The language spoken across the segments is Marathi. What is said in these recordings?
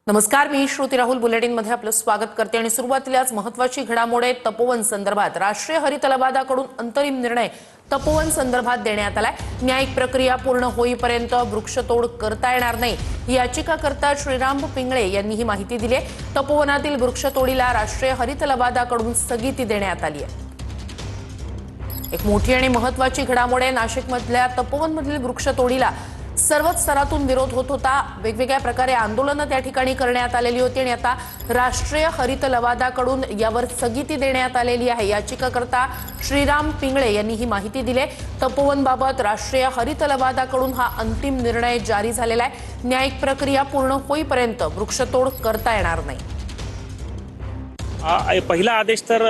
नमस्कार, मी श्रुती राहुल बुलेटिनमध्ये आपलं स्वागत करते आणि सुरुवातीलाच महत्त्वाची घडामोड आहे. तपोवन संदर्भात राष्ट्रीय हरित लवादाकडून अंतरिम निर्णय तपोवन संदर्भात देण्यात आलाय. न्यायिक प्रक्रिया पूर्ण होईपर्यंत वृक्षतोड करता येणार नाही. याचिकाकर्ता श्रीराम पिंगळे यांनी ही माहिती दिली आहे. तपोवनातील वृक्षतोडीला राष्ट्रीय हरित लवादाकडून स्थगिती देण्यात आली आहे. एक मोठी आणि महत्त्वाची घडामोड आहे. नाशिकमधल्या तपोवनमधील वृक्षतोडीला सर्वच स्तरातून विरोध होत होता. वेगवेगळ्या प्रकारे आंदोलनं त्या ठिकाणी करण्यात आलेली होती आणि आता राष्ट्रीय हरित लवादाकडून यावर स्थगिती देण्यात आलेली आहे. याचिकाकर्ता श्रीराम पिंगळे यांनी ही माहिती दिली आहे. तपोवनबाबत राष्ट्रीय हरित लवादाकडून हा अंतिम निर्णय जारी झालेला आहे. न्यायिक प्रक्रिया पूर्ण होईपर्यंत वृक्षतोड करता येणार नाही. पहिला आदेश तर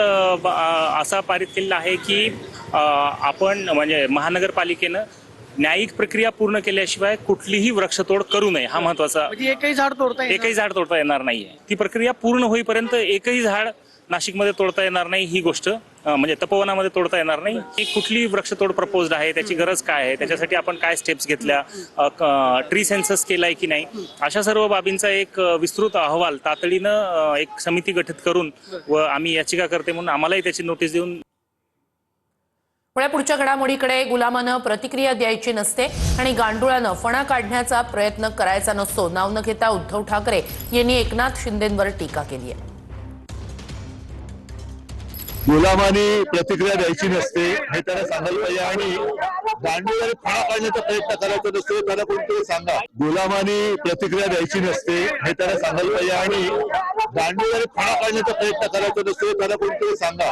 असा पारित केलेला आहे की आपण म्हणजे महानगरपालिकेनं न्यायिक प्रक्रिया पूर्ण केल्याशिवाय कुठलीही वृक्षतोड करू नये. हा महत्वाचा. एकही झाड तोडता येणार नाहीये. ती प्रक्रिया पूर्ण होईपर्यंत एकही झाड नाशिकमध्ये तोडता येणार नाही. ही गोष्ट म्हणजे तपोवनामध्ये तोडता येणार नाही. की कुठली वृक्षतोड प्रपोज्ड आहे, त्याची गरज काय आहे, त्याच्यासाठी आपण काय स्टेप्स घेतल्या, ट्री सेन्सस केलाय की नाही, अशा सर्व बाबींचा एक विस्तृत अहवाल तातडीनं एक समिती गठीत करून व आम्ही याचिकाकर्ते म्हणून आम्हालाही त्याची नोटीस देऊन पुढच्या घडामोडीकडे. गुलामानं प्रतिक्रिया द्यायची नसते आणि गांडुळानं फणा काढण्याचा प्रयत्न करायचा नसतो. नाव न घेता उद्धव ठाकरे यांनी एकनाथ शिंदेंवर टीका केली आहे. गुलामानी प्रतिक्रिया द्यायची नसते हे त्याला सांगायला पाहिजे आणि गांडुळाने फणा काढण्याचा प्रयत्न करायचा नसतो त्याला कोणतरी सांगा. गुलामानी प्रतिक्रिया द्यायची नसते हे त्याला सांगायला पाहिजे आणि गांडुळाने फणा काढण्याचा प्रयत्न करायचा नसतो त्याला कोणतरी सांगा.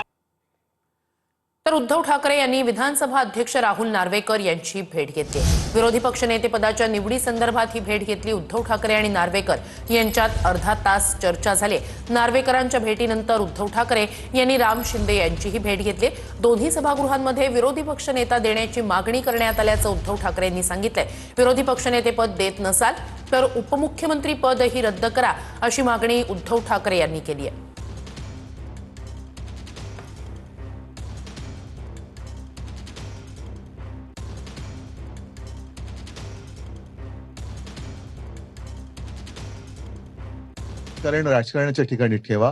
तर उद्धव ठाकरे यांनी विधानसभा अध्यक्ष राहुल नार्वेकर यांची भेट घेतली. विरोधी पक्षनेतेपदाच्या निवडी संदर्भात ही भेट घेतली. उद्धव ठाकरे आणि नार्वेकर यांच्यात अर्धा तास चर्चा झाली. नार्वेकरांच्या भेटीनंतर उद्धव ठाकरे यांनी राम शिंदे यांचीही भेट घेतली. दोन्ही सभागृहांमध्ये विरोधी पक्षनेता देण्याची मागणी करण्यात आल्याचं उद्धव ठाकरे यांनी सांगितलंय. विरोधी पक्षनेतेपद देत नसाल तर उपमुख्यमंत्री पदही रद्द करा अशी मागणी उद्धव ठाकरे यांनी केली आहे. कारण राजकारणाच्या ठिकाणी ठेवा,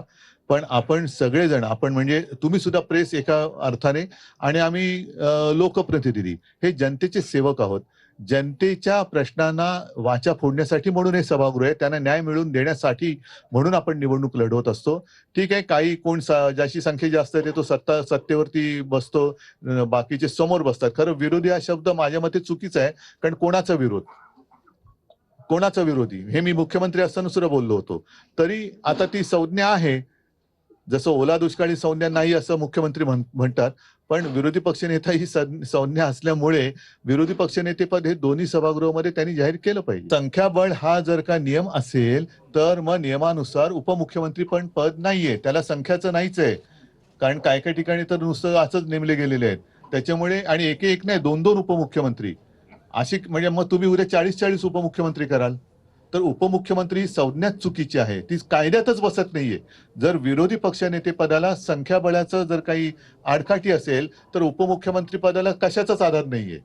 पण आपण सगळेजण आपण म्हणजे तुम्ही सुद्धा प्रेस एका अर्थाने आणि आम्ही लोकप्रतिनिधी हे जनतेचे सेवक आहोत. जनतेच्या प्रश्नांना वाचा फोडण्यासाठी म्हणून हे सभागृह आहे, त्यांना न्याय मिळवून देण्यासाठी म्हणून आपण निवडणूक लढवत असतो. ठीक आहे, काही कोण ज्याची संख्या जास्त आहे तो सत्तेवरती बसतो, बाकीचे समोर बसतात. खरं विरोधी हा शब्द माझ्या मते चुकीचा आहे. कारण कोणाचा विरोधी हे मी मुख्यमंत्री असताना सुद्धा बोललो होतो. तरी आता ती संज्ञा आहे. जसं ओला दुष्काळी संज्ञा नाही असं मुख्यमंत्री म्हणतात, पण विरोधी पक्षनेता ही संज्ञा असल्यामुळे विरोधी पक्षनेतेपद हे दोन्ही सभागृहामध्ये त्यांनी जाहीर केलं पाहिजे. संख्याबळ हा जर का नियम असेल तर मग नियमानुसार उपमुख्यमंत्री पण पद नाहीये, त्याला संख्याचं नाहीच आहे. कारण काय काय ठिकाणी तर नुसतं असंच नेमले गेलेले आहेत. त्याच्यामुळे आणि एक नाही दोन उपमुख्यमंत्री अशी म्हणजे मग तुम्ही उद्या 40 उपमुख्यमंत्री कराल तर उपमुख्यमंत्री ही संज्ञाच चुकीची आहे, ती कायद्यातच बसत नाहीये. जर विरोधी पक्षनेते पदाला संख्याबळाचं जर काही आडकाठी असेल तर उपमुख्यमंत्री पदाला कशाचाच आधार नाहीये.